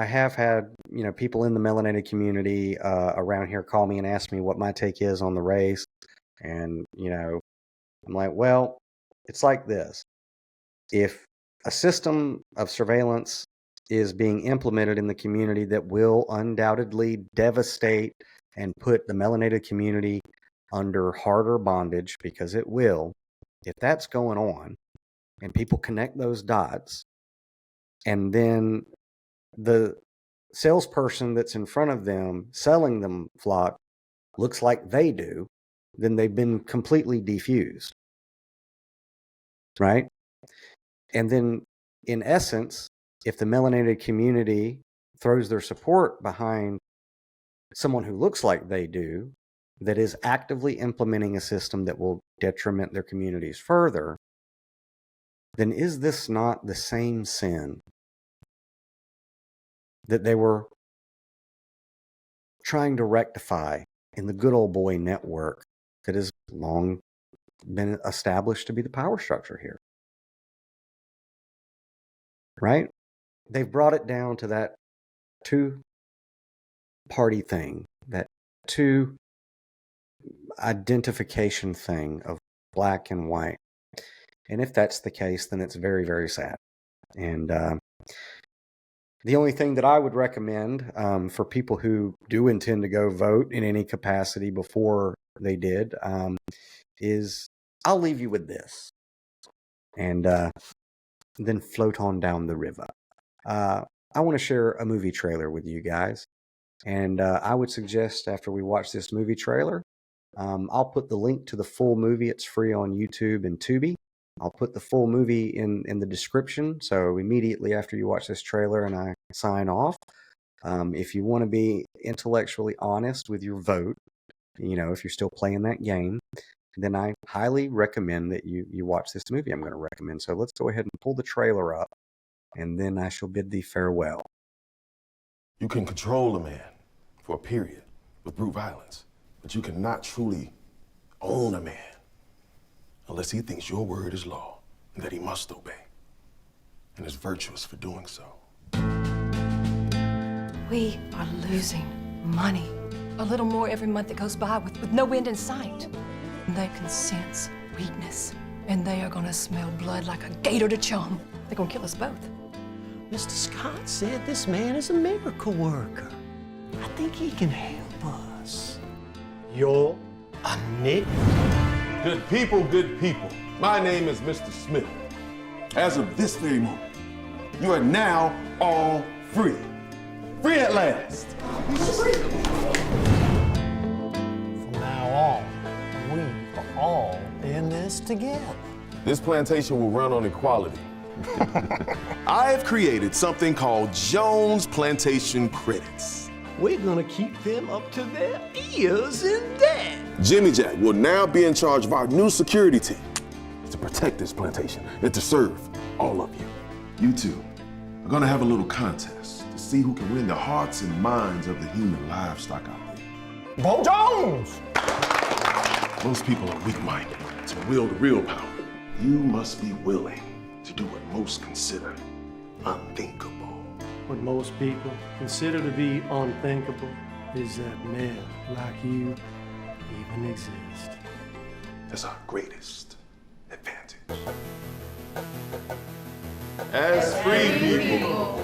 have had, people in the melanated community around here call me and ask me what my take is on the race. And, I'm like, well, it's like this. If a system of surveillance is being implemented in the community that will undoubtedly devastate and put the melanated community under harder bondage, because it will, if that's going on, and people connect those dots, and then the salesperson that's in front of them selling them flock looks like they do, then they've been completely defused, right? And then, in essence, if the melanated community throws their support behind someone who looks like they do, that is actively implementing a system that will detriment their communities further, then is this not the same sin that they were trying to rectify in the good old boy network that has long been established to be the power structure here? Right? They've brought it down to that two-party thing, that two identification thing of black and white. And if that's the case, then it's very, very sad. And the only thing that I would recommend for people who do intend to go vote in any capacity before they did is I'll leave you with this. And then float on down the river. I want to share a movie trailer with you guys. And I would suggest after we watch this movie trailer, I'll put the link to the full movie. It's free on YouTube and Tubi. I'll put the full movie in the description. So immediately after you watch this trailer and I sign off, if you want to be intellectually honest with your vote, if you're still playing that game, then I highly recommend that you watch this movie I'm going to recommend. So let's go ahead and pull the trailer up, and then I shall bid thee farewell. You can control a man for a period with brute violence, but you cannot truly own a man unless he thinks your word is law and that he must obey, and is virtuous for doing so. We are losing money. A little more every month that goes by with no end in sight. They can sense weakness, and they are gonna smell blood like a gator to chum. They're gonna kill us both. Mr. Scott said this man is a miracle worker. I think he can help us. You're a Nick? Good people, good people. My name is Mr. Smith. As of this very moment, you are now all free. Free at last. From now on, we are all in this together. This plantation will run on equality. I have created something called Jones Plantation Credits. We're gonna keep them up to their ears in debt. Jimmy Jack will now be in charge of our new security team to protect this plantation and to serve all of you. You two are gonna have a little contest to see who can win the hearts and minds of the human livestock out there. Bo Jones! Most people are weak-minded to wield real power. You must be willing to do what most consider unthinkable. What most people consider to be unthinkable is that men like you even exist. That's our greatest advantage. As free people,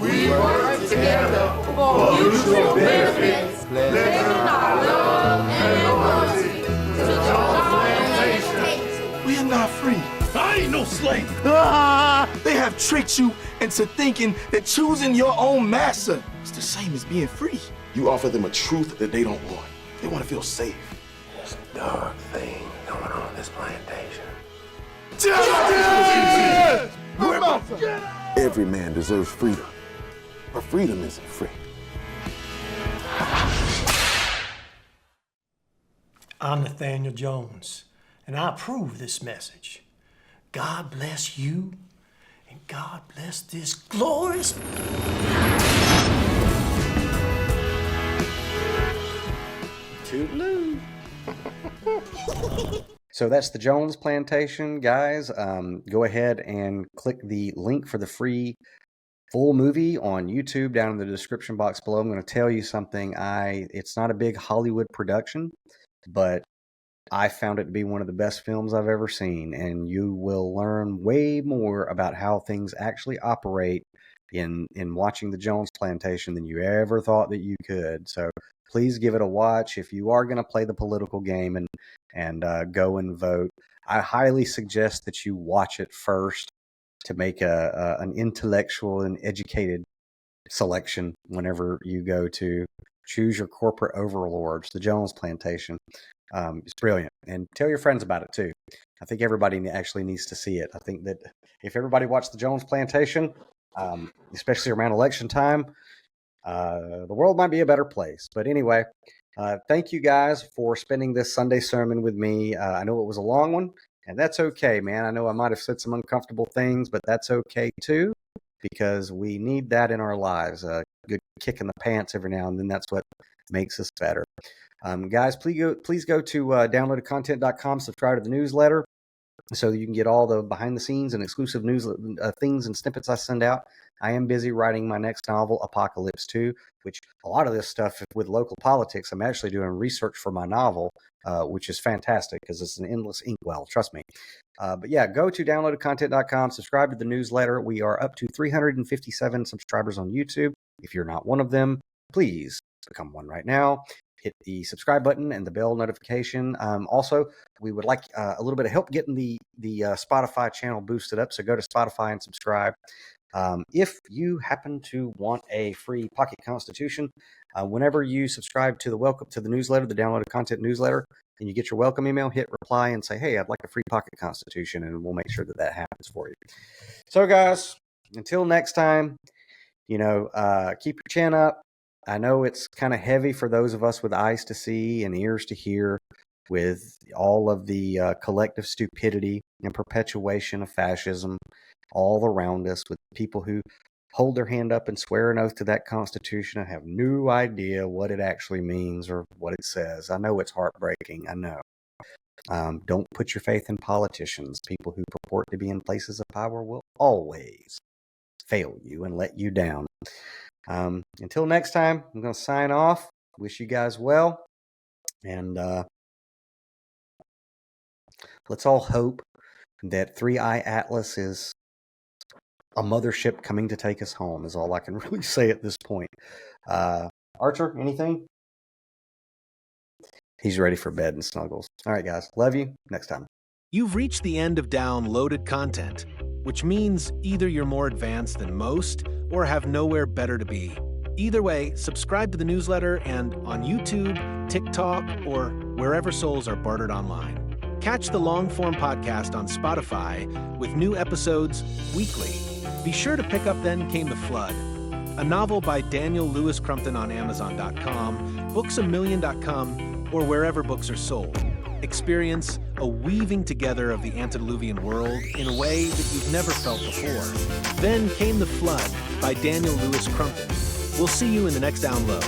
we work together for mutual benefits, pledging our love and loyalty to the plantation. We are not free. I ain't no slave. They have tricked you into thinking that choosing your own master is the same as being free. You offer them a truth that they don't want. They want to feel safe. There's a dark thing going on in this plantation. Justice! Every man deserves freedom, but freedom isn't free. I'm Nathaniel Jones, and I approve this message. God bless you, and God bless this glorious... Toodaloo. So that's the Jones Plantation, guys. Go ahead and click the link for the free full movie on YouTube down in the description box below. I'm going to tell you something. It's not a big Hollywood production, but I found it to be one of the best films I've ever seen, and you will learn way more about how things actually operate in watching the Jones Plantation than you ever thought that you could. So please give it a watch. If you are going to play the political game and go and vote, I highly suggest that you watch it first to make an intellectual and educated selection whenever you go to choose your corporate overlords. The Jones Plantation. It's brilliant, and tell your friends about it too. I think everybody actually needs to see it. I think that if everybody watched the Jones Plantation, especially around election time, the world might be a better place. But anyway, thank you guys for spending this Sunday sermon with me. I know it was a long one, and that's okay, man. I know I might have said some uncomfortable things, but that's okay too, because we need that in our lives. A good kick in the pants every now and then. That's what makes us better. Guys, please go to downloadedcontent.com, subscribe to the newsletter so that you can get all the behind the scenes and exclusive news things and snippets I send out. I am busy writing my next novel, Apocalypse 2, which a lot of this stuff with local politics, I'm actually doing research for my novel, which is fantastic because it's an endless inkwell, trust me. But yeah, go to downloadedcontent.com, subscribe to the newsletter. We are up to 357 subscribers on YouTube. If you're not one of them, please become one right now. Hit the subscribe button and the bell notification. Also, we would like a little bit of help getting the Spotify channel boosted up, so go to Spotify and subscribe. If you happen to want a free pocket constitution, whenever you subscribe to the newsletter, the downloaded content newsletter, and you get your welcome email, hit reply and say, hey, I'd like a free pocket constitution, and we'll make sure that happens for you. So guys, until next time, keep your chin up. I know it's kind of heavy for those of us with eyes to see and ears to hear, with all of the collective stupidity and perpetuation of fascism all around us, with people who hold their hand up and swear an oath to that Constitution and have no idea what it actually means or what it says. I know it's heartbreaking. I know. Don't put your faith in politicians. People who purport to be in places of power will always fail you and let you down. Until next time, I'm going to sign off. Wish you guys well. And let's all hope that 3i Atlas is a mothership coming to take us home, is all I can really say at this point. Archer, anything? He's ready for bed and snuggles. All right, guys. Love you. Next time. You've reached the end of downloaded content, which means either you're more advanced than most or have nowhere better to be. Either way, subscribe to the newsletter and on YouTube, TikTok, or wherever souls are bartered online. Catch the long-form podcast on Spotify with new episodes weekly. Be sure to pick up Then Came the Flood, a novel by Louis Crumpton on Amazon.com, booksamillion.com, or wherever books are sold. Experience a weaving together of the antediluvian world in a way that you've never felt before. Then Came the Flood by Louis Crumpton. We'll see you in the next download.